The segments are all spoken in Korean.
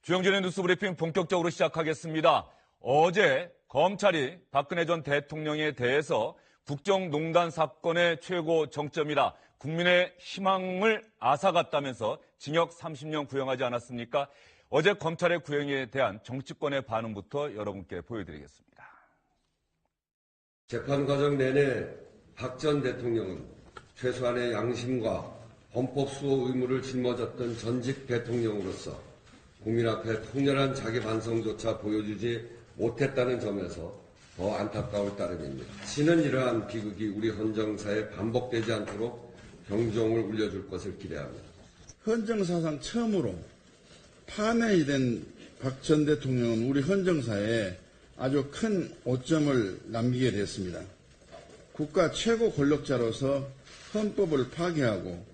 주영진의 뉴스브리핑 본격적으로 시작하겠습니다. 어제 검찰이 박근혜 전 대통령에 대해서 국정농단 사건의 최고 정점이라 국민의 희망을 앗아갔다면서 징역 30년 구형하지 않았습니까? 어제 검찰의 구형에 대한 정치권의 반응부터 여러분께 보여드리겠습니다. 재판 과정 내내 박 전 대통령은 최소한의 양심과 헌법 수호 의무를 짊어졌던 전직 대통령으로서 국민 앞에 통렬한 자기 반성조차 보여주지 못했다는 점에서 더 안타까울 따름입니다. 신은 이러한 비극이 우리 헌정사에 반복되지 않도록 경종을 울려줄 것을 기대합니다. 헌정사상 처음으로 파면이 된 박 전 대통령은 우리 헌정사에 아주 큰 오점을 남기게 됐습니다. 국가 최고 권력자로서 헌법을 파괴하고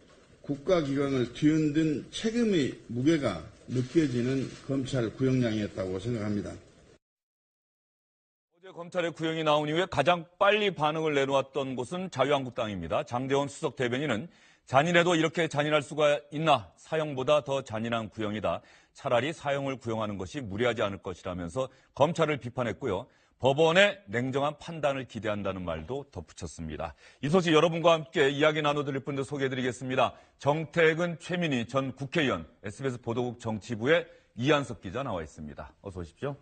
국가기관을 뒤흔든 책임의 무게가 느껴지는 검찰 구형량이었다고 생각합니다. 어제 검찰의 구형이 나온 이후에 가장 빨리 반응을 내놓았던 곳은 자유한국당입니다. 장제원 수석 대변인은 잔인해도 이렇게 잔인할 수가 있나? 사형보다 더 잔인한 구형이다. 차라리 사형을 구형하는 것이 무리하지 않을 것이라면서 검찰을 비판했고요. 법원의 냉정한 판단을 기대한다는 말도 덧붙였습니다. 이 소식 여러분과 함께 이야기 나눠드릴 분들 소개해드리겠습니다. 정태근, 최민희 전 국회의원, SBS 보도국 정치부의 이한석 기자 나와 있습니다. 어서 오십시오.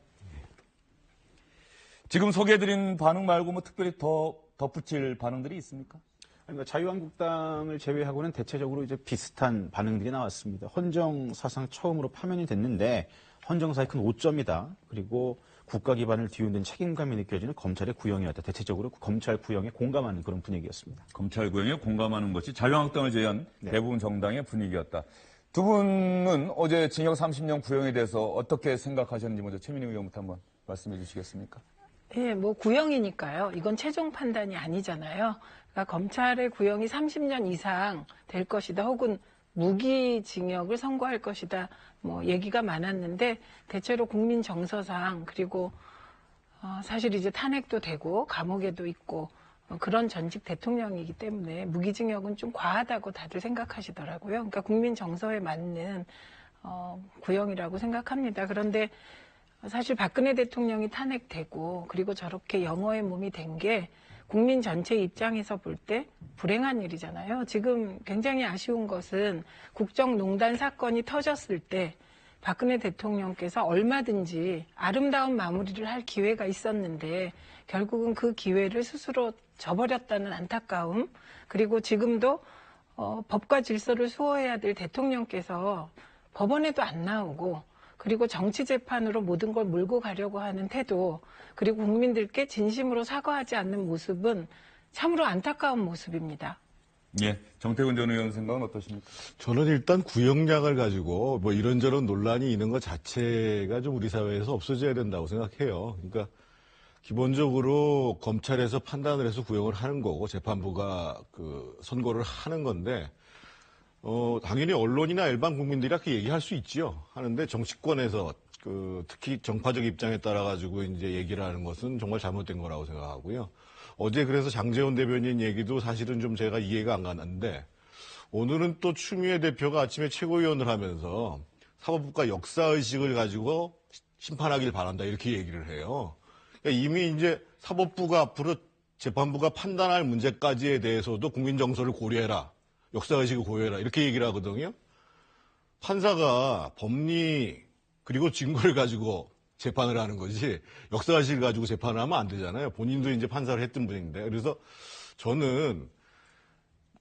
지금 소개해드린 반응 말고 뭐 특별히 더 덧붙일 반응들이 있습니까? 그러니까 자유한국당을 제외하고는 대체적으로 이제 비슷한 반응들이 나왔습니다. 헌정 사상 처음으로 파면이 됐는데 헌정사의 큰 오점이다. 그리고 국가 기반을 뒤흔든 책임감이 느껴지는 검찰의 구형이었다. 대체적으로 검찰 구형에 공감하는 그런 분위기였습니다. 검찰 구형에 공감하는 것이 자유한국당을 제외한 대부분 정당의 분위기였다. 두 분은 어제 징역 30년 구형에 대해서 어떻게 생각하셨는지 먼저 최민희 의원부터 한번 말씀해 주시겠습니까? 예, 뭐 구형이니까요. 이건 최종 판단이 아니잖아요. 그러니까 검찰의 구형이 30년 이상 될 것이다. 혹은 무기징역을 선고할 것이다. 뭐 얘기가 많았는데 대체로 국민 정서상 그리고 사실 이제 탄핵도 되고 감옥에도 있고 그런 전직 대통령이기 때문에 무기징역은 좀 과하다고 다들 생각하시더라고요. 그러니까 국민 정서에 맞는 구형이라고 생각합니다. 그런데 사실 박근혜 대통령이 탄핵되고 그리고 저렇게 영어의 몸이 된 게 국민 전체 입장에서 볼 때 불행한 일이잖아요. 지금 굉장히 아쉬운 것은 국정농단 사건이 터졌을 때 박근혜 대통령께서 얼마든지 아름다운 마무리를 할 기회가 있었는데 결국은 그 기회를 스스로 저버렸다는 안타까움, 그리고 지금도 법과 질서를 수호해야 될 대통령께서 법원에도 안 나오고 그리고 정치 재판으로 모든 걸 몰고 가려고 하는 태도, 그리고 국민들께 진심으로 사과하지 않는 모습은 참으로 안타까운 모습입니다. 예, 정태근 전 의원 생각은 어떠십니까? 저는 일단 구형량을 가지고 뭐 이런저런 논란이 있는 것 자체가 좀 우리 사회에서 없어져야 된다고 생각해요. 그러니까 기본적으로 검찰에서 판단을 해서 구형을 하는 거고 재판부가 그 선고를 하는 건데 당연히 언론이나 일반 국민들이 그렇게 얘기할 수 있지요. 하는데 정치권에서 특히 정파적 입장에 따라 가지고 이제 얘기를 하는 것은 정말 잘못된 거라고 생각하고요. 어제 그래서 장제원 대변인 얘기도 사실은 좀 제가 이해가 안 가는데 오늘은 또 추미애 대표가 아침에 최고위원을 하면서 사법부가 역사의식을 가지고 심판하길 바란다 이렇게 얘기를 해요. 그러니까 이미 이제 사법부가 앞으로 재판부가 판단할 문제까지에 대해서도 국민 정서를 고려해라. 역사의식을 고려해라. 이렇게 얘기를 하거든요. 판사가 법리 그리고 증거를 가지고 재판을 하는 거지 역사의식을 가지고 재판을 하면 안 되잖아요. 본인도 이제 판사를 했던 분인데. 그래서 저는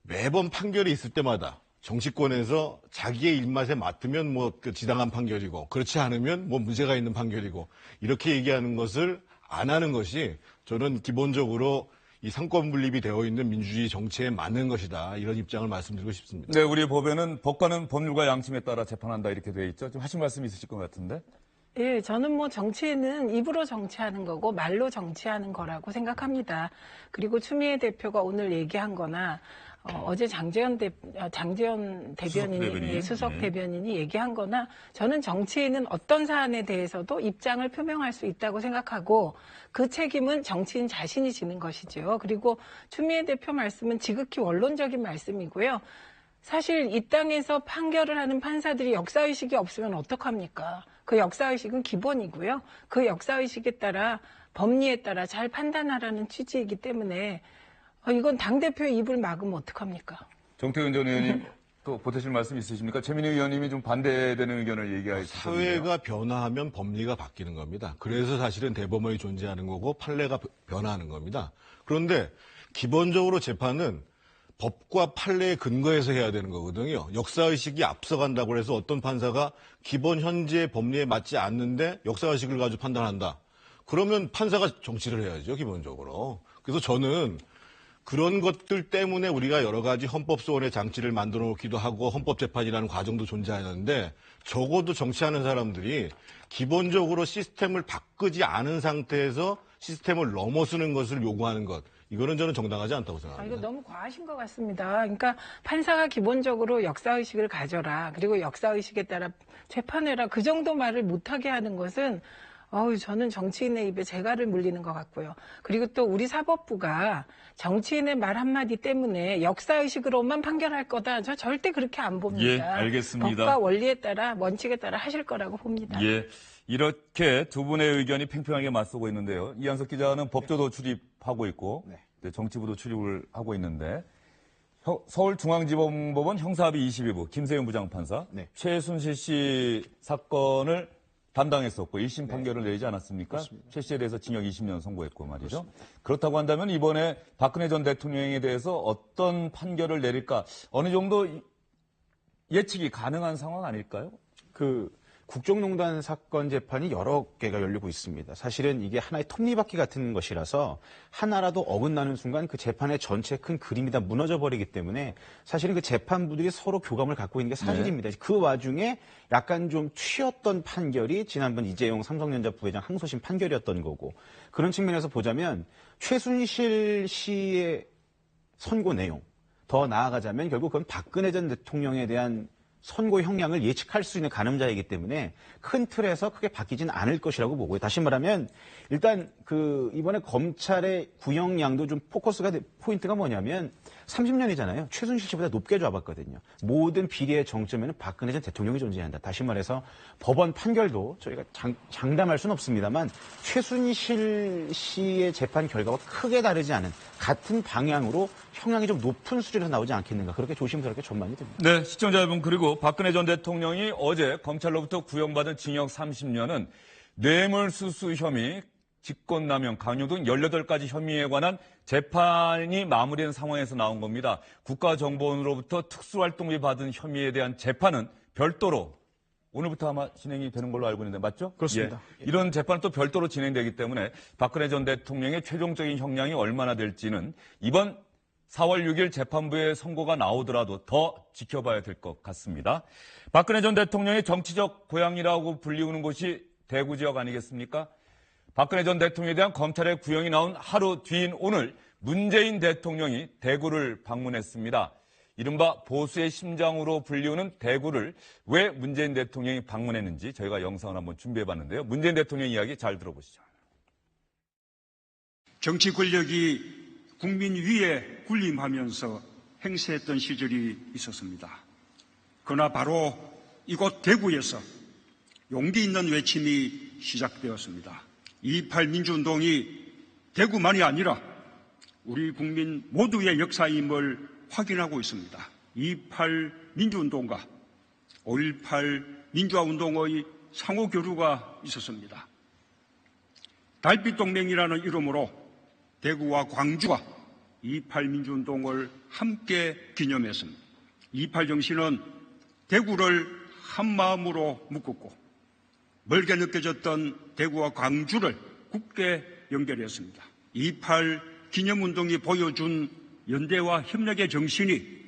매번 판결이 있을 때마다 정치권에서 자기의 입맛에 맞으면 뭐 지당한 판결이고 그렇지 않으면 뭐 문제가 있는 판결이고 이렇게 얘기하는 것을 안 하는 것이 저는 기본적으로 이 상권 분립이 되어 있는 민주주의 정치에 맞는 것이다. 이런 입장을 말씀드리고 싶습니다. 네, 우리 법에는 법관은 법률과 양심에 따라 재판한다 이렇게 되어 있죠. 좀 하신 말씀이 있으실 것 같은데. 예, 저는 뭐 정치는 입으로 정치하는 거고 말로 정치하는 거라고 생각합니다. 그리고 추미애 대표가 오늘 얘기한 거나 어제 장제원 대변인이 수석 대변인이 얘기한 거나 저는 정치인은 어떤 사안에 대해서도 입장을 표명할 수 있다고 생각하고 그 책임은 정치인 자신이 지는 것이죠. 그리고 추미애 대표 말씀은 지극히 원론적인 말씀이고요. 사실 이 땅에서 판결을 하는 판사들이 역사의식이 없으면 어떡합니까? 그 역사의식은 기본이고요. 그 역사의식에 따라 법리에 따라 잘 판단하라는 취지이기 때문에 이건 당대표의 입을 막으면 어떡합니까? 정태근 전 의원님 또 보태실 말씀 있으십니까? 최민희 의원님이 좀 반대되는 의견을 얘기하셨는데요. 사회가 변화하면 법리가 바뀌는 겁니다. 그래서 사실은 대법원이 존재하는 거고 판례가 변화하는 겁니다. 그런데 기본적으로 재판은 법과 판례에 근거해서 해야 되는 거거든요. 역사의식이 앞서간다고 해서 어떤 판사가 기본 현재 법리에 맞지 않는데 역사의식을 가지고 판단한다. 그러면 판사가 정치를 해야죠, 기본적으로. 그래서 저는 그런 것들 때문에 우리가 여러 가지 헌법소원의 장치를 만들어 놓기도 하고 헌법재판이라는 과정도 존재하는데 적어도 정치하는 사람들이 기본적으로 시스템을 바꾸지 않은 상태에서 시스템을 넘어서는 것을 요구하는 것. 이거는 저는 정당하지 않다고 생각합니다. 이거 너무 과하신 것 같습니다. 그러니까 판사가 기본적으로 역사의식을 가져라. 그리고 역사의식에 따라 재판해라. 그 정도 말을 못하게 하는 것은 저는 정치인의 입에 재갈을 물리는 것 같고요. 그리고 또 우리 사법부가 정치인의 말 한마디 때문에 역사의식으로만 판결할 거다. 저 절대 그렇게 안 봅니다. 예, 알겠습니다. 법과 원리에 따라 원칙에 따라 하실 거라고 봅니다. 예, 이렇게 두 분의 의견이 팽팽하게 맞서고 있는데요. 이한석 기자는 법조도 출입하고 있고 네, 정치부도 출입을 하고 있는데 서울중앙지법원 형사합의 22부 김세윤 부장판사 네. 최순실 씨 사건을 담당했었고 1심 판결을 내리지 않았습니까? 그렇습니다. 최 씨에 대해서 징역 20년 선고했고 말이죠. 그렇다고 한다면 이번에 박근혜 전 대통령에 대해서 어떤 판결을 내릴까 어느 정도 예측이 가능한 상황 아닐까요? 그 국정농단 사건 재판이 여러 개가 열리고 있습니다. 사실은 이게 하나의 톱니바퀴 같은 것이라서 하나라도 어긋나는 순간 그 재판의 전체 큰 그림이 다 무너져 버리기 때문에 사실은 그 재판부들이 서로 교감을 갖고 있는 게 사실입니다. 그 와중에 약간 좀 튀었던 판결이 지난번 이재용 삼성전자 부회장 항소심 판결이었던 거고 그런 측면에서 보자면 최순실 씨의 선고 내용 더 나아가자면 결국 그건 박근혜 전 대통령에 대한 선고 형량을 예측할 수 있는 가늠자이기 때문에 큰 틀에서 크게 바뀌진 않을 것이라고 보고요. 다시 말하면 일단 이번에 검찰의 구형량도 좀 포인트가 뭐냐면 30년이잖아요. 최순실 씨보다 높게 잡았거든요. 모든 비리의 정점에는 박근혜 전 대통령이 존재한다. 다시 말해서 법원 판결도 저희가 장담할 수는 없습니다만 최순실 씨의 재판 결과와 크게 다르지 않은 같은 방향으로 형량이 좀 높은 수준에서 나오지 않겠는가. 그렇게 조심스럽게 전망이 됩니다. 네, 시청자 여러분 그리고 박근혜 전 대통령이 어제 검찰로부터 구형받은 징역 30년은 뇌물수수 혐의, 직권남용, 강요 등 18가지 혐의에 관한 재판이 마무리된 상황에서 나온 겁니다. 국가정보원으로부터 특수활동비 받은 혐의에 대한 재판은 별도로 오늘부터 아마 진행이 되는 걸로 알고 있는데 맞죠? 그렇습니다. 예. 이런 재판은 또 별도로 진행되기 때문에 박근혜 전 대통령의 최종적인 형량이 얼마나 될지는 이번 4월 6일 재판부의 선고가 나오더라도 더 지켜봐야 될 것 같습니다. 박근혜 전 대통령의 정치적 고향이라고 불리우는 곳이 대구 지역 아니겠습니까? 박근혜 전 대통령에 대한 검찰의 구형이 나온 하루 뒤인 오늘 문재인 대통령이 대구를 방문했습니다. 이른바 보수의 심장으로 불리우는 대구를 왜 문재인 대통령이 방문했는지 저희가 영상을 한번 준비해봤는데요. 문재인 대통령 이야기 잘 들어보시죠. 정치 권력이 국민 위에 군림하면서 행세했던 시절이 있었습니다. 그러나 바로 이곳 대구에서 용기 있는 외침이 시작되었습니다. 2.28 민주운동이 대구만이 아니라 우리 국민 모두의 역사임을 확인하고 있습니다. 2.28 민주운동과 5.18 민주화운동의 상호교류가 있었습니다. 달빛동맹이라는 이름으로 대구와 광주가 2.28 민주운동을 함께 기념했습니다. 2.28 정신은 대구를 한마음으로 묶었고 멀게 느껴졌던 대구와 광주를 굳게 연결했습니다. 2.28 기념운동이 보여준 연대와 협력의 정신이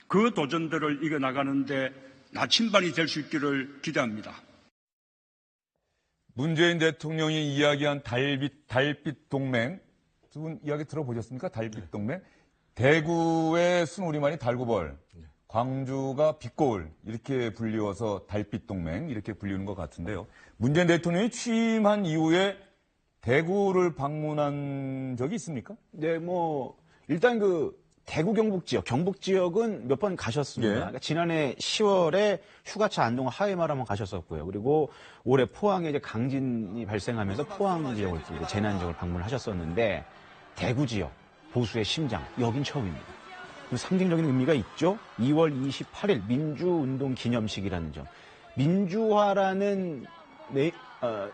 그 도전들을 이겨나가는데 나침반이 될 수 있기를 기대합니다. 문재인 대통령이 이야기한 달빛 동맹, 두 분 이야기 들어보셨습니까? 달빛 동맹. 대구의 순우리말이 달구벌, 광주가 빛고울 이렇게 불리워서 달빛 동맹 이렇게 불리는 것 같은데요. 문재인 대통령이 취임한 이후에 대구를 방문한 적이 있습니까? 네, 일단 대구 경북 지역은 몇 번 가셨습니다. 예. 그러니까 지난해 10월에 휴가차 안동 하회마을 한번 가셨었고요. 그리고 올해 포항에 이제 강진이 발생하면서 포항 지역을 이제 재난 지역을 방문하셨었는데 대구 지역 보수의 심장 여긴 처음입니다. 상징적인 의미가 있죠. 2월 28일 민주운동 기념식이라는 점. 민주화라는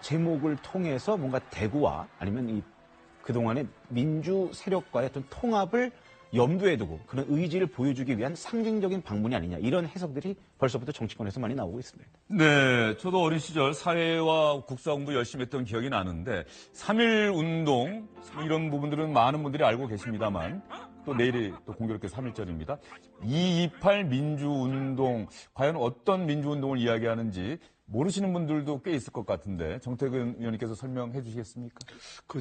제목을 통해서 뭔가 대구와 아니면 그동안의 민주 세력과의 어떤 통합을 염두에 두고 그런 의지를 보여주기 위한 상징적인 방문이 아니냐 이런 해석들이 벌써부터 정치권에서 많이 나오고 있습니다. 네, 저도 어린 시절 사회와 국사 공부 열심히 했던 기억이 나는데 3.1 운동 이런 부분들은 많은 분들이 알고 계십니다만 또 내일이 또 공교롭게 3.1절입니다. 228 민주운동 과연 어떤 민주운동을 이야기하는지 모르시는 분들도 꽤 있을 것 같은데 정태근 의원님께서 설명해 주시겠습니까?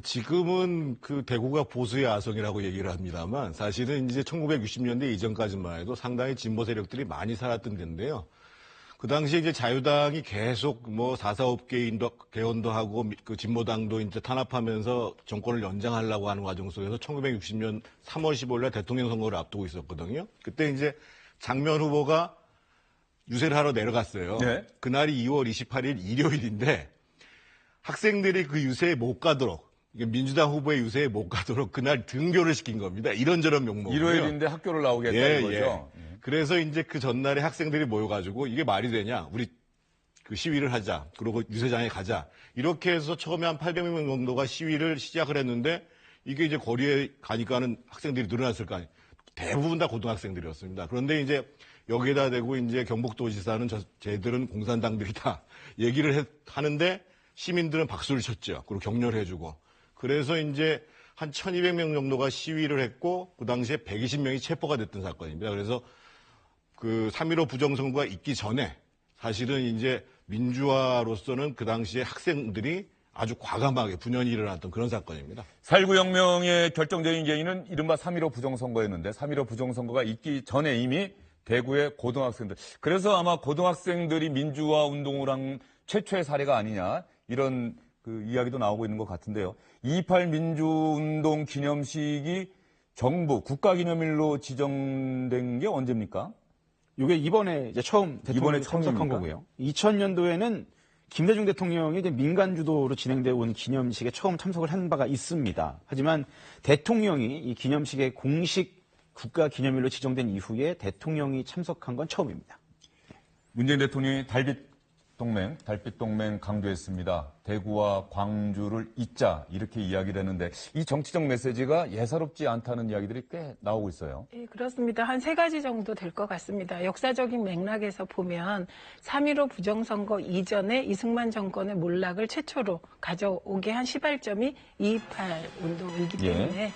지금은 대구가 보수의 아성이라고 얘기를 합니다만 사실은 이제 1960년대 이전까지만 해도 상당히 진보 세력들이 많이 살았던 데인데요. 그 당시에 이제 자유당이 계속 4.45 개헌도 하고 진보당도 이제 탄압하면서 정권을 연장하려고 하는 과정 속에서 1960년 3월 15일날 대통령 선거를 앞두고 있었거든요. 그때 이제 장면 후보가 유세를 하러 내려갔어요. 네. 그날이 2월 28일 일요일인데 학생들이 그 유세에 못 가도록 민주당 후보의 유세에 못 가도록 그날 등교를 시킨 겁니다. 이런저런 명목으로. 일요일인데 학교를 나오겠다는 거죠. 그래서 이제 그 전날에 학생들이 모여가지고 이게 말이 되냐? 우리 시위를 하자. 그리고 유세장에 가자. 이렇게 해서 처음에 한 800명 정도가 시위를 시작을 했는데 이게 이제 거리에 가니까는 학생들이 늘어났을 거 아니에요. 대부분 다 고등학생들이었습니다. 그런데 이제 여기에다 대고 이제 경북도지사는 쟤들은 공산당들이다 얘기를 하는데 시민들은 박수를 쳤죠. 그리고 격려를 해주고. 그래서 이제 한 1200명 정도가 시위를 했고 그 당시에 120명이 체포가 됐던 사건입니다. 그래서 3.15 부정선거가 있기 전에 사실은 이제 민주화로서는 그 당시에 학생들이 아주 과감하게 분연히 일어났던 그런 사건입니다. 4.19 혁명의 결정적인 계기는 이른바 3.15 부정선거였는데 3.15 부정선거가 있기 전에 이미 대구의 고등학생들. 그래서 아마 고등학생들이 민주화 운동을 한 최초의 사례가 아니냐 이런 이야기도 나오고 있는 것 같은데요. 228 민주운동 기념식이 정부 국가기념일로 지정된 게 언제입니까? 이게 이번에 이제 처음 대통령이 참석한 거고요. 2000년도에는 김대중 대통령이 이제 민간 주도로 진행되어 온 기념식에 처음 참석을 한 바가 있습니다. 하지만 대통령이 이 기념식에 공식 국가 기념일로 지정된 이후에 대통령이 참석한 건 처음입니다. 문재인 대통령이 달빛동맹 강조했습니다. 대구와 광주를 잇자 이렇게 이야기를 했는데 이 정치적 메시지가 예사롭지 않다는 이야기들이 꽤 나오고 있어요. 네, 그렇습니다. 한 3가지 정도 될 것 같습니다. 역사적인 맥락에서 보면 3.15 부정선거 이전에 이승만 정권의 몰락을 최초로 가져오게 한 시발점이 228 운동이기 때문에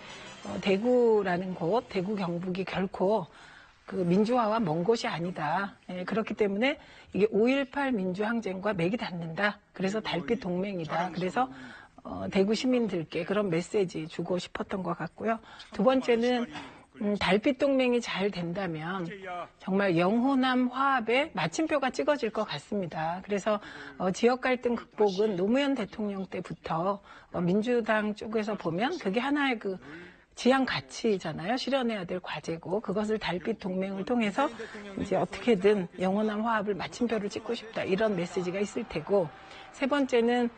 대구라는 곳, 대구 경북이 결코 민주화와 먼 곳이 아니다. 그렇기 때문에 이게 5.18 민주항쟁과 맥이 닿는다. 그래서 달빛 동맹이다. 그래서 대구 시민들께 그런 메시지 주고 싶었던 것 같고요. 두 번째는 달빛 동맹이 잘 된다면 정말 영호남 화합의 마침표가 찍어질 것 같습니다. 그래서 지역 갈등 극복은 노무현 대통령 때부터 민주당 쪽에서 보면 그게 하나의 지향 가치잖아요. 실현해야 될 과제고 그것을 달빛 동맹을 통해서 이제 어떻게든 영원한 화합을 마침표를 찍고 싶다. 이런 메시지가 있을 테고 세 번째는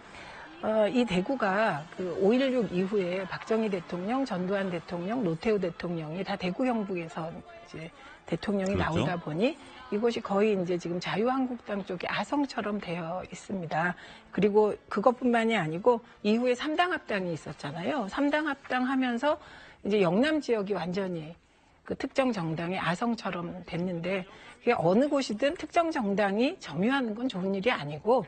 이 대구가 5.16 이후에 박정희 대통령, 전두환 대통령, 노태우 대통령이 다 대구 경북에서 이제 대통령이 그렇죠. 나오다 보니 이곳이 거의 이제 지금 자유한국당 쪽이 아성처럼 되어 있습니다. 그리고 그것뿐만이 아니고 이후에 3당 합당이 있었잖아요. 3당 합당 하면서 이제 영남 지역이 완전히 특정 정당의 아성처럼 됐는데 그게 어느 곳이든 특정 정당이 점유하는 건 좋은 일이 아니고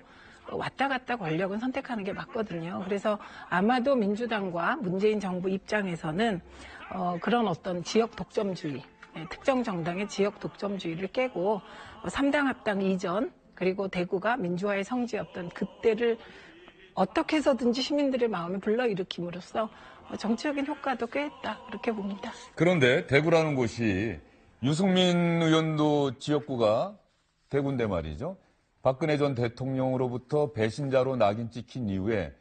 왔다 갔다 권력은 선택하는 게 맞거든요. 그래서 아마도 민주당과 문재인 정부 입장에서는 그런 어떤 지역 독점주의, 특정 정당의 지역 독점주의를 깨고 3당 합당 이전 그리고 대구가 민주화의 성지였던 그때를 어떻게 해서든지 시민들의 마음을 불러일으킴으로써 정치적인 효과도 꽤 있다 그렇게 봅니다. 그런데 대구라는 곳이 유승민 의원도 지역구가 대구인데 말이죠. 박근혜 전 대통령으로부터 배신자로 낙인 찍힌 이후에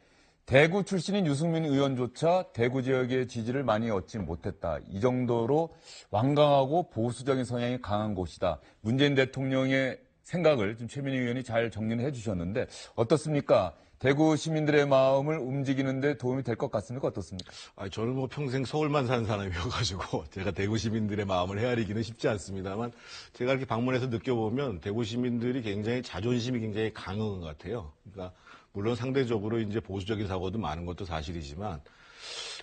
대구 출신인 유승민 의원조차 대구 지역의 지지를 많이 얻지 못했다. 이 정도로 완강하고 보수적인 성향이 강한 곳이다. 문재인 대통령의 생각을 좀 최민희 의원이 잘 정리를 해주셨는데 어떻습니까? 대구 시민들의 마음을 움직이는 데 도움이 될 것 같습니까? 어떻습니까? 저는 뭐 평생 서울만 사는 사람이어가지고 제가 대구 시민들의 마음을 헤아리기는 쉽지 않습니다만 제가 이렇게 방문해서 느껴보면 대구 시민들이 굉장히 자존심이 굉장히 강한 것 같아요. 그러니까 물론 상대적으로 이제 보수적인 사고도 많은 것도 사실이지만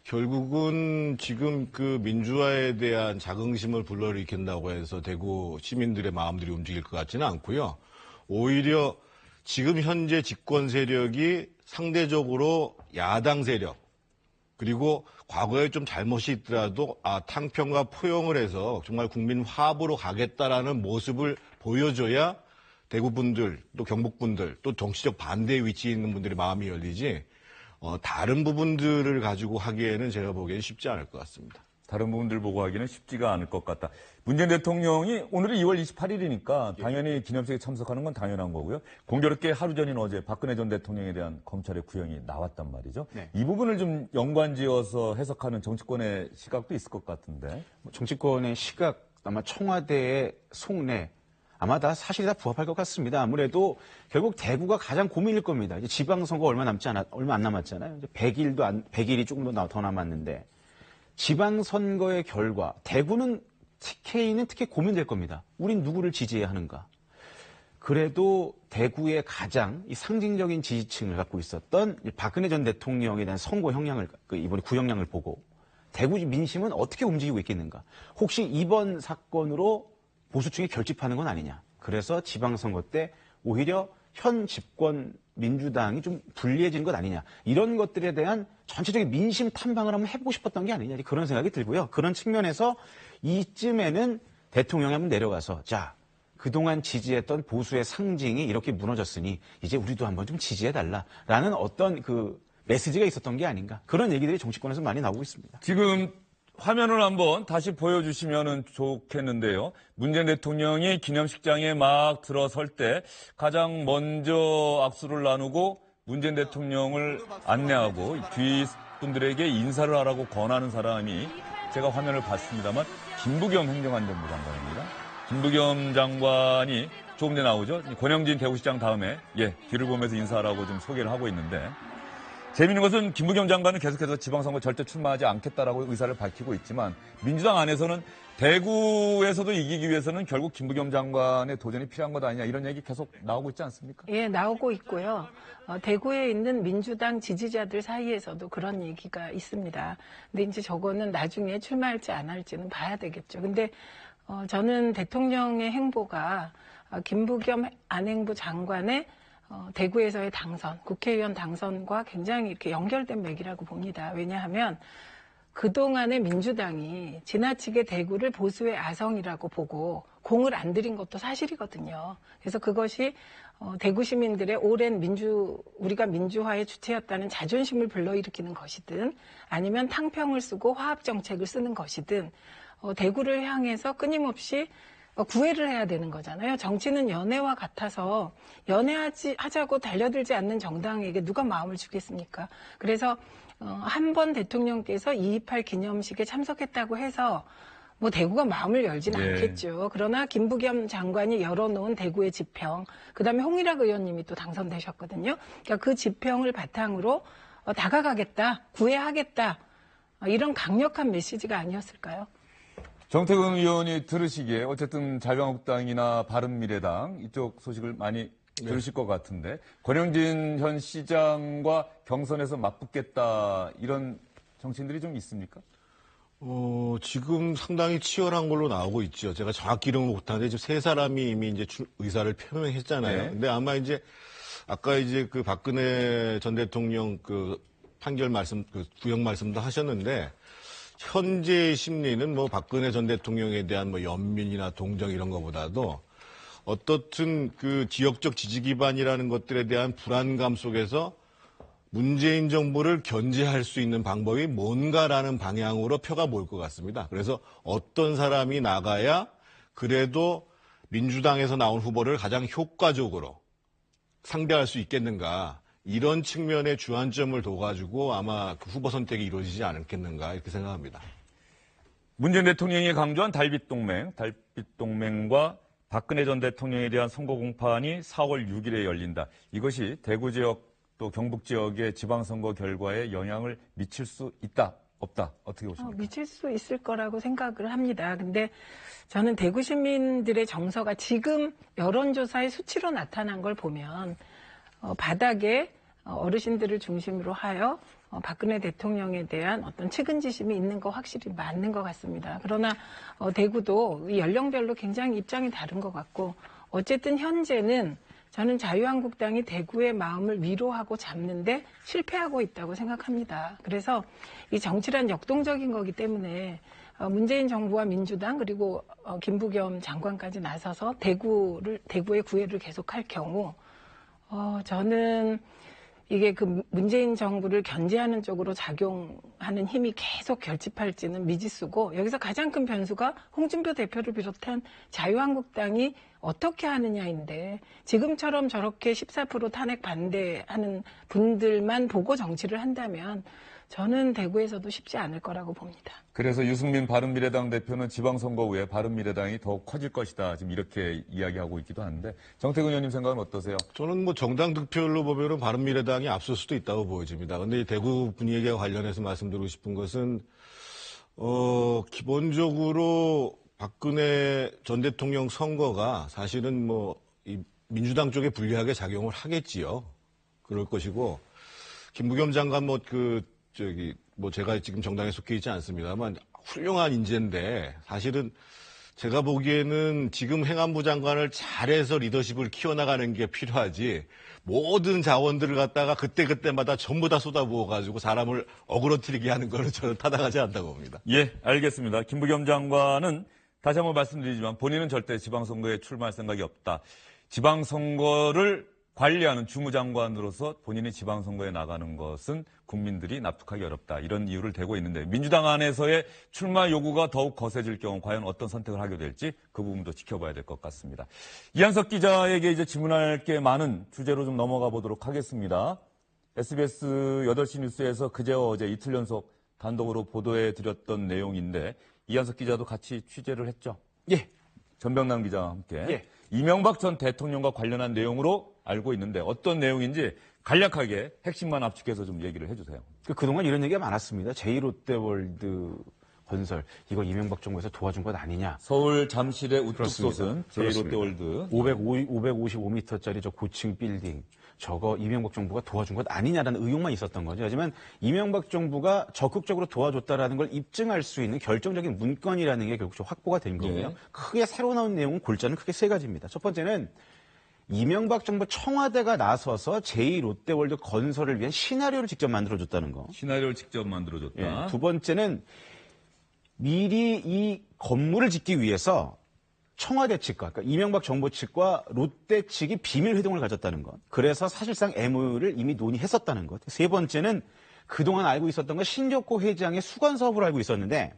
결국은 지금 그 민주화에 대한 자긍심을 불러일으킨다고 해서 대구 시민들의 마음들이 움직일 것 같지는 않고요. 오히려 지금 현재 집권 세력이 상대적으로 야당 세력 그리고 과거에 좀 잘못이 있더라도 탕평과 포용을 해서 정말 국민 화합으로 가겠다라는 모습을 보여줘야 대구 분들 또 경북 분들 또 정치적 반대 위치에 있는 분들의 마음이 열리지 다른 부분들을 가지고 하기에는 제가 보기에는 쉽지 않을 것 같습니다. 다른 부분들 보고 하기는 쉽지가 않을 것 같다. 문재인 대통령이 오늘이 2월 28일이니까 당연히 기념식에 참석하는 건 당연한 거고요. 공교롭게 하루 전인 어제 박근혜 전 대통령에 대한 검찰의 구형이 나왔단 말이죠. 네. 이 부분을 좀 연관지어서 해석하는 정치권의 시각도 있을 것 같은데. 정치권의 시각, 아마 청와대의 속내, 아마 다 사실이 다 부합할 것 같습니다. 아무래도 결국 대구가 가장 고민일 겁니다. 이제 지방선거 얼마 안 남았잖아요. 이제 100일이 조금 더 남았는데 지방선거의 결과 대구는 TK는 특히 고민될 겁니다. 우린 누구를 지지해야 하는가? 그래도 대구의 가장 이 상징적인 지지층을 갖고 있었던 박근혜 전 대통령에 대한 선거 형량을 이번에 구형량을 보고 대구 민심은 어떻게 움직이고 있겠는가? 혹시 이번 사건으로 보수층이 결집하는 건 아니냐. 그래서 지방선거 때 오히려 현 집권 민주당이 좀 불리해지는 것 아니냐. 이런 것들에 대한 전체적인 민심 탐방을 한번 해보고 싶었던 게 아니냐. 그런 생각이 들고요. 그런 측면에서 이쯤에는 대통령이 한번 내려가서 자, 그동안 지지했던 보수의 상징이 이렇게 무너졌으니 이제 우리도 한번 좀 지지해달라라는 어떤 그 메시지가 있었던 게 아닌가. 그런 얘기들이 정치권에서 많이 나오고 있습니다. 지금 화면을 한번 다시 보여주시면 좋겠는데요. 문재인 대통령이 기념식장에 막 들어설 때 가장 먼저 악수를 나누고 문재인 대통령을 안내하고 뒤 분들에게 인사를 하라고 권하는 사람이 제가 화면을 봤습니다만 김부겸 행정안전부 장관입니다. 김부겸 장관이 조금 전에 나오죠. 권영진 대구시장 다음에 뒤를 보면서 인사하라고 좀 소개를 하고 있는데 재미있는 것은 김부겸 장관은 계속해서 지방선거 절대 출마하지 않겠다라고 의사를 밝히고 있지만 민주당 안에서는 대구에서도 이기기 위해서는 결국 김부겸 장관의 도전이 필요한 것 아니냐 이런 얘기 계속 나오고 있지 않습니까? 예, 나오고 있고요. 대구에 있는 민주당 지지자들 사이에서도 그런 얘기가 있습니다. 근데 이제 저거는 나중에 출마할지 안 할지는 봐야 되겠죠. 근데 저는 대통령의 행보가 김부겸 안행부 장관의 대구에서의 당선, 국회의원 당선과 굉장히 이렇게 연결된 맥이라고 봅니다. 왜냐하면 그동안의 민주당이 지나치게 대구를 보수의 아성이라고 보고 공을 안 들인 것도 사실이거든요. 그래서 그것이 대구 시민들의 오랜 우리가 민주화의 주체였다는 자존심을 불러일으키는 것이든 아니면 탕평을 쓰고 화합 정책을 쓰는 것이든 대구를 향해서 끊임없이 구애를 해야 되는 거잖아요. 정치는 연애와 같아서 연애하자고 달려들지 않는 정당에게 누가 마음을 주겠습니까? 그래서 한 번 대통령께서 2.28 기념식에 참석했다고 해서 뭐 대구가 마음을 열지는 않겠죠. 그러나 김부겸 장관이 열어놓은 대구의 지평, 그다음에 홍일학 의원님이 또 당선되셨거든요. 그러니까 그 지평을 바탕으로 다가가겠다, 구애하겠다 이런 강력한 메시지가 아니었을까요? 정태근 의원이 들으시기에 어쨌든 자유한국당이나 바른미래당 이쪽 소식을 많이 들으실 것 같은데 권영진 현 시장과 경선에서 맞붙겠다 이런 정치인들이 좀 있습니까? 지금 상당히 치열한 걸로 나오고 있죠. 제가 정확히 이름을 못하는데 지금 세 사람이 이미 이제 의사를 표명했잖아요. 네. 근데 아마 이제 아까 이제 그 박근혜 전 대통령 그 판결 말씀, 그 구형 말씀도 하셨는데 현재의 심리는 뭐 박근혜 전 대통령에 대한 뭐 연민이나 동정 이런 것보다도 어떻든 그 지역적 지지 기반이라는 것들에 대한 불안감 속에서 문재인 정부를 견제할 수 있는 방법이 뭔가라는 방향으로 표가 모일 것 같습니다. 그래서 어떤 사람이 나가야 그래도 민주당에서 나온 후보를 가장 효과적으로 상대할 수 있겠는가. 이런 측면의 주안점을 둬가지고 아마 그 후보 선택이 이루어지지 않겠는가 이렇게 생각합니다. 문재인 대통령이 강조한 달빛동맹과 박근혜 전 대통령에 대한 선거 공판이 4월 6일에 열린다. 이것이 대구 지역 또 경북 지역의 지방선거 결과에 영향을 미칠 수 있다, 없다. 어떻게 보십니까? 미칠 수 있을 거라고 생각을 합니다. 근데 저는 대구 시민들의 정서가 지금 여론조사의 수치로 나타난 걸 보면 바닥에 어르신들을 중심으로 하여 박근혜 대통령에 대한 어떤 측은지심이 있는 거 확실히 맞는 것 같습니다. 그러나 대구도 연령별로 굉장히 입장이 다른 것 같고 어쨌든 현재는 저는 자유한국당이 대구의 마음을 위로하고 잡는데 실패하고 있다고 생각합니다. 그래서 이 정치란 역동적인 거기 때문에 문재인 정부와 민주당 그리고 김부겸 장관까지 나서서 대구의 구애를 계속할 경우 저는 이게 그 문재인 정부를 견제하는 쪽으로 작용하는 힘이 계속 결집할지는 미지수고 여기서 가장 큰 변수가 홍준표 대표를 비롯한 자유한국당이 어떻게 하느냐인데 지금처럼 저렇게 14% 탄핵 반대하는 분들만 보고 정치를 한다면 저는 대구에서도 쉽지 않을 거라고 봅니다. 그래서 유승민 바른미래당 대표는 지방선거 후에 바른미래당이 더욱 커질 것이다. 지금 이렇게 이야기하고 있기도 한데 정태근 의원님 생각은 어떠세요? 저는 뭐 정당 득표율로 보면은 바른미래당이 앞설 수도 있다고 보여집니다. 근데 이 대구 분위기와 관련해서 말씀드리고 싶은 것은 기본적으로 박근혜 전 대통령 선거가 사실은 이 민주당 쪽에 불리하게 작용을 하겠지요. 그럴 것이고 김부겸 장관 제가 지금 정당에 속해 있지 않습니다만 훌륭한 인재인데 사실은 제가 보기에는 지금 행안부 장관을 잘해서 리더십을 키워나가는 게 필요하지 모든 자원들을 갖다가 그때그때마다 전부 다 쏟아부어가지고 사람을 어그러뜨리게 하는 거는 저는 타당하지 않다고 봅니다. 예, 알겠습니다. 김부겸 장관은 다시 한번 말씀드리지만 본인은 절대 지방선거에 출마할 생각이 없다. 지방선거를 관리하는 주무장관으로서 본인이 지방선거에 나가는 것은 국민들이 납득하기 어렵다. 이런 이유를 대고 있는데 민주당 안에서의 출마 요구가 더욱 거세질 경우 과연 어떤 선택을 하게 될지 그 부분도 지켜봐야 될 것 같습니다. 이한석 기자에게 이제 질문할 게 많은 주제로 좀 넘어가 보도록 하겠습니다. SBS 8시 뉴스에서 그제와 어제 이틀 연속 단독으로 보도해 드렸던 내용인데 이한석 기자도 같이 취재를 했죠? 예. 전병남 기자와 함께. 예. 이명박 전 대통령과 관련한 내용으로 알고 있는데 어떤 내용인지 간략하게 핵심만 압축해서 좀 얘기를 해주세요. 그동안 이런 얘기가 많았습니다. 제2롯데월드 건설, 이거 이명박 정부에서 도와준 것 아니냐. 서울 잠실의 우뚝 솟은 그렇습니다. 제2롯데월드. 555m짜리 저 고층 빌딩. 저거 이명박 정부가 도와준 것 아니냐라는 의혹만 있었던 거죠. 하지만 이명박 정부가 적극적으로 도와줬다라는 걸 입증할 수 있는 결정적인 문건이라는 게 결국 좀 확보가 된 거고요. 네. 크게 새로 나온 내용은 골자는 크게 세 가지입니다. 첫 번째는 이명박 정부 청와대가 나서서 제2롯데월드 건설을 위한 시나리오를 직접 만들어줬다는 거. 시나리오를 직접 만들어줬다. 예. 두 번째는 미리 이 건물을 짓기 위해서 청와대 측과, 그러니까 이명박 정부 측과 롯데 측이 비밀 회동을 가졌다는 것. 그래서 사실상 MOU를 이미 논의했었다는 것. 세 번째는 그동안 알고 있었던 건 신격호 회장의 수건 사업을 알고 있었는데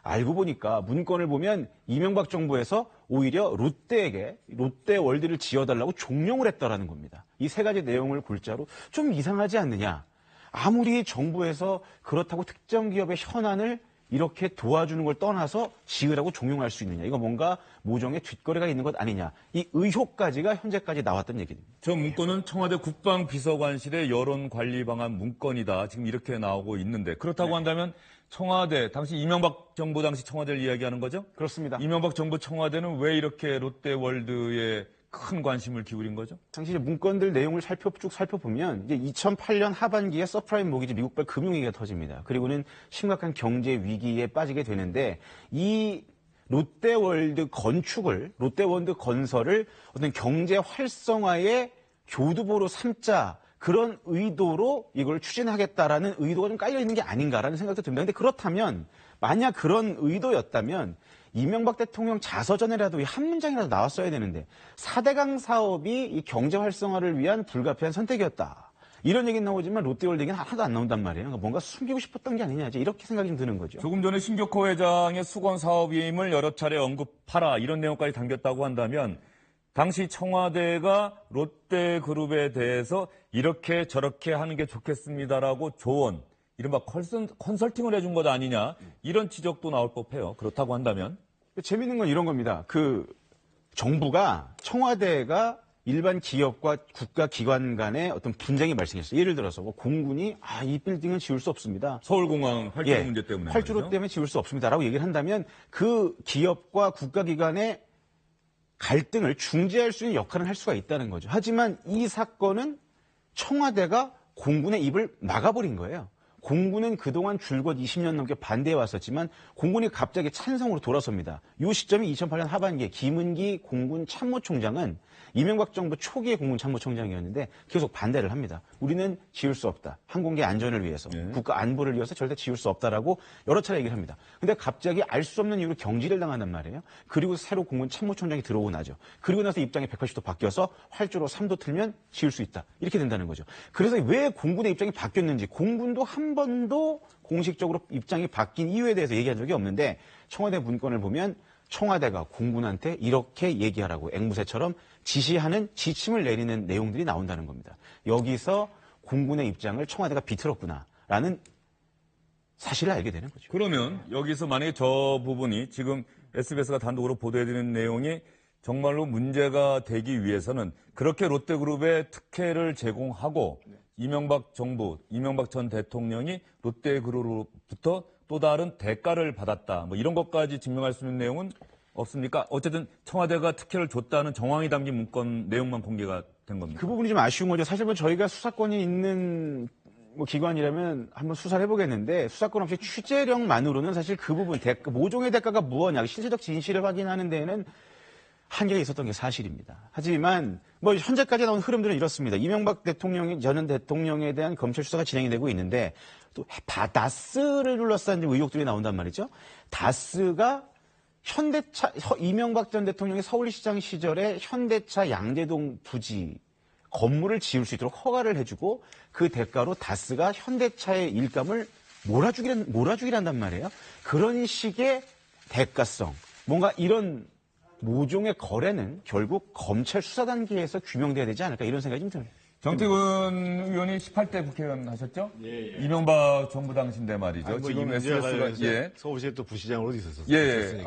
알고 보니까 문건을 보면 이명박 정부에서 오히려 롯데에게 롯데월드를 지어달라고 종용을 했다라는 겁니다. 이 세 가지 내용을 골자로 좀 이상하지 않느냐. 아무리 정부에서 그렇다고 특정 기업의 현안을 이렇게 도와주는 걸 떠나서 지으라고 종용할 수 있느냐. 이거 뭔가 모종의 뒷거래가 있는 것 아니냐. 이 의혹까지가 현재까지 나왔던 얘기입니다. 저 문건은 청와대 국방비서관실의 여론관리 방안 문건이다. 지금 이렇게 나오고 있는데 그렇다고 한다면 청와대, 당시 이명박 정부 당시 청와대를 이야기하는 거죠? 그렇습니다. 이명박 정부 청와대는 왜 이렇게 롯데월드에 큰 관심을 기울인 거죠? 당시 문건들 내용을 쭉 살펴보면 이제 2008년 하반기에 서프라임 모기지 미국발 금융위기가 터집니다. 그리고는 심각한 경제 위기에 빠지게 되는데 이 롯데월드 건설을 어떤 경제 활성화의 교두보로 삼자 그런 의도로 이걸 추진하겠다라는 의도가 좀 깔려 있는 게 아닌가라는 생각도 듭니다. 그런데 그렇다면 만약 그런 의도였다면 이명박 대통령 자서전에라도 이 한 문장이라도 나왔어야 되는데 4대강 사업이 이 경제 활성화를 위한 불가피한 선택이었다. 이런 얘기는 나오지만 롯데월드 얘기는 하나도 안 나온단 말이에요. 그러니까 뭔가 숨기고 싶었던 게 아니냐. 이렇게 생각이 좀 드는 거죠. 조금 전에 신격호 회장의 수건 사업임을 여러 차례 언급하라 이런 내용까지 담겼다고 한다면 당시 청와대가 롯데그룹에 대해서 이렇게 저렇게 하는 게 좋겠습니다라고 조언, 이른바 컨설팅을 해준 것 아니냐, 이런 지적도 나올 법해요. 그렇다고 한다면. 재밌는 건 이런 겁니다. 정부가, 청와대가 일반 기업과 국가기관 간의 어떤 분쟁이 발생했어요. 예를 들어서 공군이 이 빌딩은 지을 수 없습니다. 서울공항 활주로 문제 때문에. 활주로 말이죠. 때문에 지을 수 없습니다라고 얘기를 한다면 그 기업과 국가기관의 갈등을 중재할 수 있는 역할은 할 수가 있다는 거죠. 하지만 이 사건은 청와대가 공군의 입을 막아버린 거예요. 공군은 그동안 줄곧 20년 넘게 반대해 왔었지만 공군이 갑자기 찬성으로 돌아섭니다. 이 시점이 2008년 하반기에 김은기 공군 참모총장은 이명박 정부 초기의 공군 참모총장이었는데 계속 반대를 합니다. 우리는 지을 수 없다. 항공기 안전을 위해서, 국가 안보를 위해서 절대 지을 수 없다라고 여러 차례 얘기를 합니다. 근데 갑자기 알 수 없는 이유로 경질을 당한단 말이에요. 그리고 새로 공군 참모총장이 들어오고 나죠. 그리고 나서 입장이 180도 바뀌어서 활주로 3도 틀면 지을 수 있다. 이렇게 된다는 거죠. 그래서 왜 공군의 입장이 바뀌었는지, 공군도 한 번도 공식적으로 입장이 바뀐 이유에 대해서 얘기한 적이 없는데, 청와대 문건을 보면 청와대가 공군한테 이렇게 얘기하라고 앵무새처럼 지시하는 지침을 내리는 내용들이 나온다는 겁니다. 여기서 공군의 입장을 청와대가 비틀었구나라는 사실을 알게 되는 거죠. 그러면 여기서 만약에 저 부분이 지금 SBS가 단독으로 보도해드리는 내용이 정말로 문제가 되기 위해서는 그렇게 롯데그룹에 특혜를 제공하고 이명박 정부, 이명박 전 대통령이 롯데그룹으로부터 또 다른 대가를 받았다. 뭐 이런 것까지 증명할 수 있는 내용은 없습니까? 어쨌든 청와대가 특혜를 줬다는 정황이 담긴 문건 내용만 공개가 된 겁니다. 그 부분이 좀 아쉬운 거죠. 사실 저희가 수사권이 있는 기관이라면 한번 수사를 해보겠는데, 수사권 없이 취재력만으로는 사실 그 부분, 모종의 대가가 무엇냐, 실질적 진실을 확인하는 데에는 한계가 있었던 게 사실입니다. 하지만 현재까지 나온 흐름들은 이렇습니다. 이명박 전 대통령에 대한 검찰 수사가 진행이 되고 있는데, 또 다스를 둘러싼 의혹들이 나온단 말이죠. 다스가 이명박 전 대통령이 서울시장 시절에 현대차 양재동 부지 건물을 지을 수 있도록 허가를 해주고, 그 대가로 다스가 현대차의 일감을 몰아주기란단 말이에요. 그런 식의 대가성, 뭔가 이런 모종의 거래는 결국 검찰 수사 단계에서 규명돼야 되지 않을까, 이런 생각이 좀 듭니다. 정태근 의원이 18대 국회의원 하셨죠? 예. 이명박 정부 당시인데 말이죠. 지금 SBS가 서울시에 또 부시장으로도 있었어요. 예.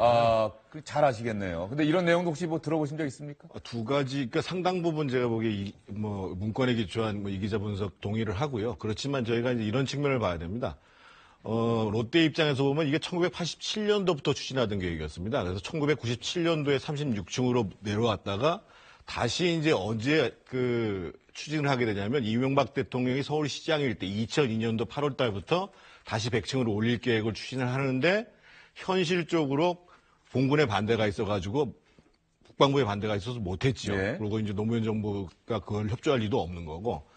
잘 아시겠네요. 근데 이런 내용도 혹시 들어보신 적 있습니까? 두 가지, 그러니까 상당 부분 제가 보기에 문건에 기초한 이 기자 분석 동의를 하고요. 그렇지만 저희가 이제 이런 측면을 봐야 됩니다. 롯데 입장에서 보면 이게 1987년도부터 추진하던 계획이었습니다. 그래서 1997년도에 36층으로 내려왔다가 다시 이제 언제 추진을 하게 되냐면, 이명박 대통령이 서울시장일 때 2002년도 8월 달부터 다시 100층으로 올릴 계획을 추진을 하는데, 현실적으로 공군의 반대가 있어가지고 국방부의 반대가 있어서 못했죠. 네. 그리고 이제 노무현 정부가 그걸 협조할 리도 없는 거고,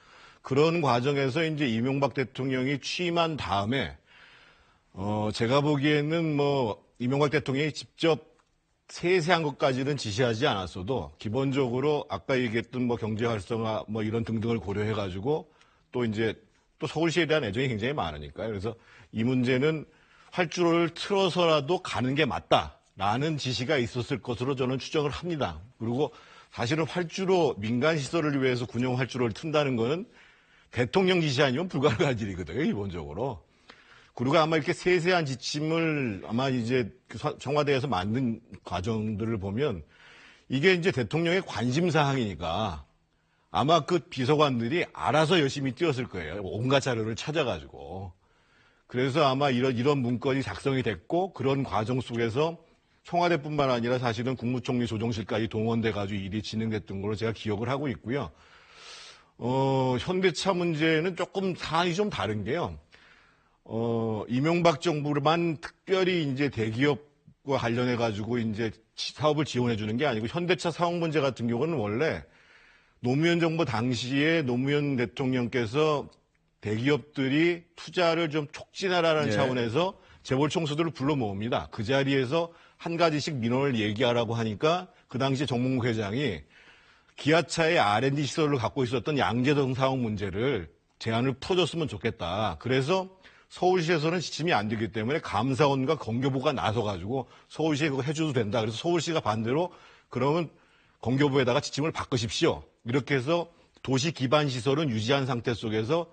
그런 과정에서 이제 이명박 대통령이 취임한 다음에 제가 보기에는 이명박 대통령이 직접 세세한 것까지는 지시하지 않았어도 기본적으로 아까 얘기했던 경제 활성화 이런 등등을 고려해가지고 또 서울시에 대한 애정이 굉장히 많으니까요. 그래서 이 문제는 활주로를 틀어서라도 가는 게 맞다라는 지시가 있었을 것으로 저는 추정을 합니다. 그리고 사실은 민간 시설을 위해서 군용 활주로를 튼다는 거는 대통령 지시 아니면 불가능한 일이거든요, 기본적으로. 그리고 아마 이렇게 세세한 지침을 아마 이제 청와대에서 만든 과정들을 보면 이게 이제 대통령의 관심 사항이니까 아마 그 비서관들이 알아서 열심히 뛰었을 거예요. 온갖 자료를 찾아가지고. 그래서 아마 이런 문건이 작성이 됐고, 그런 과정 속에서 청와대뿐만 아니라 사실은 국무총리 조정실까지 동원돼가지고 일이 진행됐던 걸로 제가 기억을 하고 있고요. 현대차 문제는 조금 사안이 좀 다른 게요. 이명박 정부만 특별히 이제 대기업과 관련해가지고 이제 사업을 지원해주는 게 아니고, 현대차 사업 문제 같은 경우는 원래 노무현 정부 당시에 노무현 대통령께서 대기업들이 투자를 좀 촉진하라는 차원에서 재벌 총수들을 불러 모읍니다. 그 자리에서 한 가지씩 민원을 얘기하라고 하니까 그 당시에 정몽국 회장이 기아차의 R&D 시설을 갖고 있었던 양재동 사업 문제를 제안을 풀어줬으면 좋겠다. 그래서 서울시에서는 지침이 안 되기 때문에 감사원과 건교부가 나서가지고 서울시에 그거 해줘도 된다. 그래서 서울시가 반대로 그러면 건교부에다가 지침을 바꾸십시오. 이렇게 해서 도시 기반 시설은 유지한 상태 속에서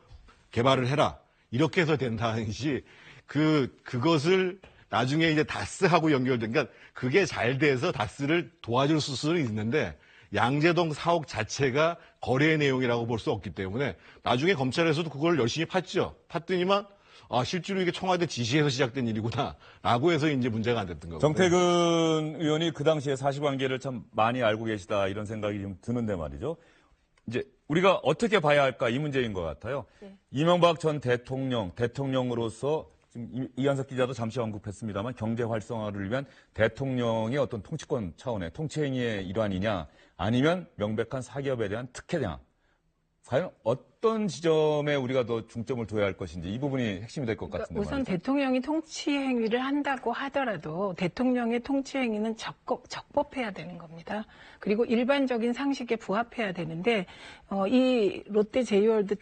개발을 해라. 이렇게 해서 된다는 것이 그것을 나중에 이제 다스하고 연결된, 그러니까 그게 잘 돼서 다스를 도와줄 수는 있는데 양재동 사옥 자체가 거래의 내용이라고 볼 수 없기 때문에 나중에 검찰에서도 그걸 열심히 팠죠. 팠더니만 실제로 이게 청와대 지시에서 시작된 일이구나 라고 해서 이제 문제가 안 됐던 거고. 정태근 의원이 그 당시에 사실관계를 참 많이 알고 계시다 이런 생각이 좀 드는데 말이죠. 이제 우리가 어떻게 봐야 할까 이 문제인 것 같아요. 네. 이명박 전 대통령으로서 지금 이한석 기자도 잠시 언급했습니다만 경제 활성화를 위한 대통령의 어떤 통치권 차원의 통치행위의 일환이냐 아니면 명백한 사기업에 대한 특혜냐. 과연 어떤 지점에 우리가 더 중점을 둬야 할 것인지 이 부분이 핵심이 될 것 같은데 우선 말이죠. 대통령이 통치 행위를 한다고 하더라도 대통령의 통치 행위는 적법해야 되는 겁니다. 그리고 일반적인 상식에 부합해야 되는데 이 롯데 제이월드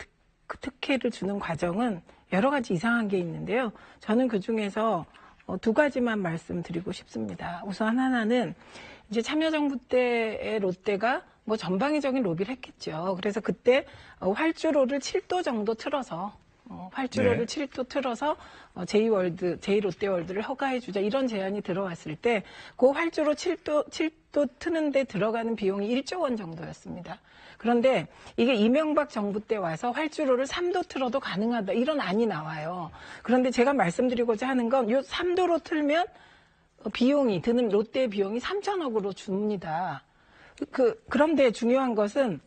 특혜를 주는 과정은 여러 가지 이상한 게 있는데요. 저는 그중에서 두 가지만 말씀드리고 싶습니다. 우선 하나는 이제 참여정부 때의 롯데가 뭐 전방위적인 로비를 했겠죠. 그래서 그때 활주로를 7도 정도 틀어서 활주로를 7도 틀어서 제이롯데월드를 허가해주자 이런 제안이 들어왔을 때 그 활주로 7도 트는데 들어가는 비용이 1조 원 정도였습니다. 그런데 이게 이명박 정부 때 와서 활주로를 3도 틀어도 가능하다 이런 안이 나와요. 그런데 제가 말씀드리고자 하는 건 이 3도로 틀면 비용이 드는 롯데 비용이 3천억으로 줍니다. 그런데 중요한 것은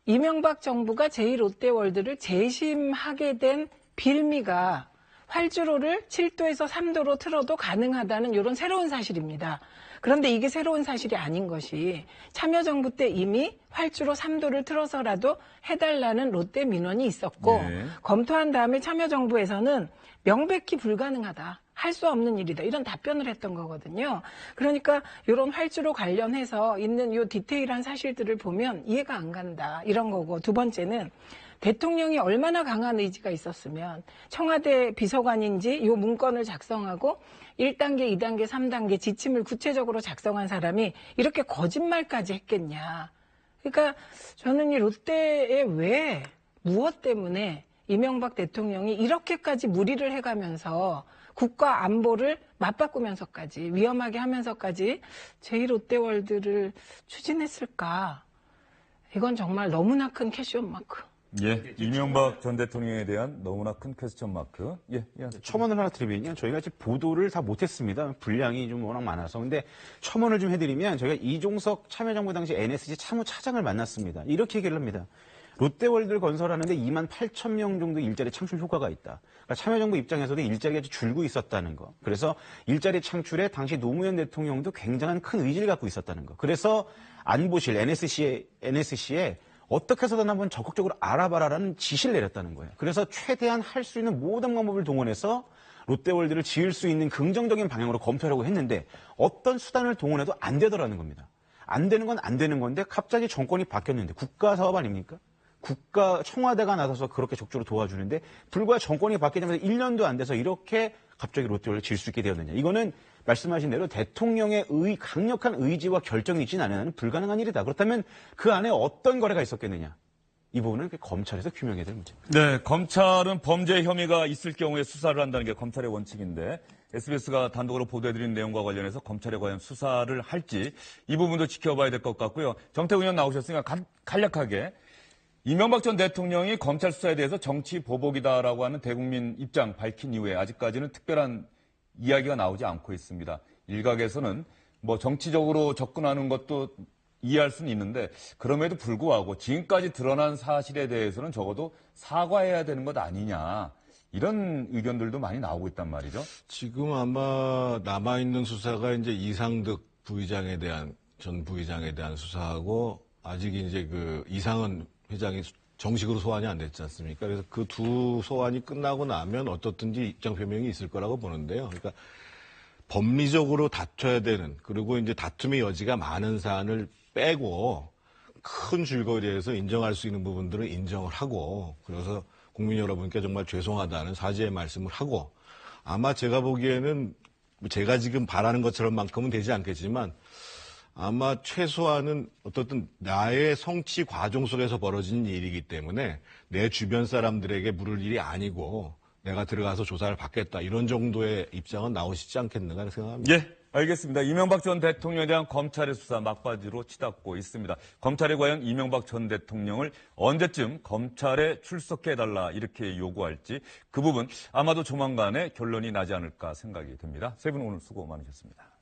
이명박 정부가 제2롯데월드를 재심하게 된 빌미가 활주로를 7도에서 3도로 틀어도 가능하다는 이런 새로운 사실입니다. 그런데 이게 새로운 사실이 아닌 것이 참여정부 때 이미 활주로 3도를 틀어서라도 해달라는 롯데 민원이 있었고 검토한 다음에 참여정부에서는 명백히 불가능하다. 할 수 없는 일이다. 이런 답변을 했던 거거든요. 그러니까 이런 활주로 관련해서 있는 이 디테일한 사실들을 보면 이해가 안 간다. 이런 거고. 두 번째는 대통령이 얼마나 강한 의지가 있었으면 청와대 비서관인지 이 문건을 작성하고 1단계, 2단계, 3단계 지침을 구체적으로 작성한 사람이 이렇게 거짓말까지 했겠냐. 그러니까 저는 이 롯데에 왜 무엇 때문에 이명박 대통령이 이렇게까지 무리를 해가면서 국가 안보를 맞바꾸면서까지 위험하게 하면서까지 제2롯데월드를 추진했을까? 이건 정말 너무나 큰 퀘스천 마크. 예, 이명박 전 대통령에 대한 너무나 큰 퀘스천 마크. 예, 첨언을 하나 드리면요. 저희가 지금 보도를 다 못했습니다. 분량이 좀 워낙 많아서. 근데 첨언을 좀 해드리면 저희가 이종석 참여정부 당시 NSC 참모차장을 만났습니다. 이렇게 얘기를 합니다. 롯데월드를 건설하는데 2만 8천 명 정도 일자리 창출 효과가 있다. 그러니까 참여정부 입장에서도 일자리가 줄고 있었다는 거. 그래서 일자리 창출에 당시 노무현 대통령도 굉장한 큰 의지를 갖고 있었다는 거. 그래서 안보실 NSC에 어떻게 해서든 한번 적극적으로 알아봐라라는 지시를 내렸다는 거예요. 그래서 최대한 할 수 있는 모든 방법을 동원해서 롯데월드를 지을 수 있는 긍정적인 방향으로 검토하려고 했는데 어떤 수단을 동원해도 안 되더라는 겁니다. 안 되는 건 안 되는 건데 갑자기 정권이 바뀌었는데 국가 사업 아닙니까? 청와대가 나서서 그렇게 적극적으로 도와주는데 불과 정권이 바뀌자마자 1년도 안 돼서 이렇게 갑자기 롯데월드를 지을 수 있게 되었느냐. 이거는 말씀하신 대로 대통령의 강력한 의지와 결정이 있진 않으면 불가능한 일이다. 그렇다면 그 안에 어떤 거래가 있었겠느냐. 이 부분은 검찰에서 규명해야 될 문제입니다. 네, 검찰은 범죄 혐의가 있을 경우에 수사를 한다는 게 검찰의 원칙인데 SBS가 단독으로 보도해드린 내용과 관련해서 검찰에 과연 수사를 할지 이 부분도 지켜봐야 될 것 같고요. 정태근 의원 나오셨으니까 간략하게 이명박 전 대통령이 검찰 수사에 대해서 정치 보복이다라고 하는 대국민 입장 밝힌 이후에 아직까지는 특별한 이야기가 나오지 않고 있습니다. 일각에서는 뭐 정치적으로 접근하는 것도 이해할 수는 있는데 그럼에도 불구하고 지금까지 드러난 사실에 대해서는 적어도 사과해야 되는 것 아니냐. 이런 의견들도 많이 나오고 있단 말이죠. 지금 아마 남아있는 수사가 이제 이상득 전 부의장에 대한 수사하고 아직 이제 이상은 회장이 정식으로 소환이 안 됐지 않습니까? 그래서 그 두 소환이 끝나고 나면 어떻든지 입장 표명이 있을 거라고 보는데요. 그러니까 법리적으로 다퉈야 되는, 그리고 이제 다툼의 여지가 많은 사안을 빼고 큰 줄거리에서 인정할 수 있는 부분들은 인정을 하고, 그래서 국민 여러분께 정말 죄송하다는 사죄의 말씀을 하고, 아마 제가 보기에는 제가 지금 바라는 것처럼만큼은 되지 않겠지만 아마 최소한은 어떻든 나의 성취 과정 속에서 벌어진 일이기 때문에 내 주변 사람들에게 물을 일이 아니고 내가 들어가서 조사를 받겠다 이런 정도의 입장은 나오시지 않겠는가 생각합니다. 예, 알겠습니다. 이명박 전 대통령에 대한 검찰의 수사 막바지로 치닫고 있습니다. 검찰이 과연 이명박 전 대통령을 언제쯤 검찰에 출석해달라 이렇게 요구할지 그 부분 아마도 조만간에 결론이 나지 않을까 생각이 듭니다. 세 분 오늘 수고 많으셨습니다.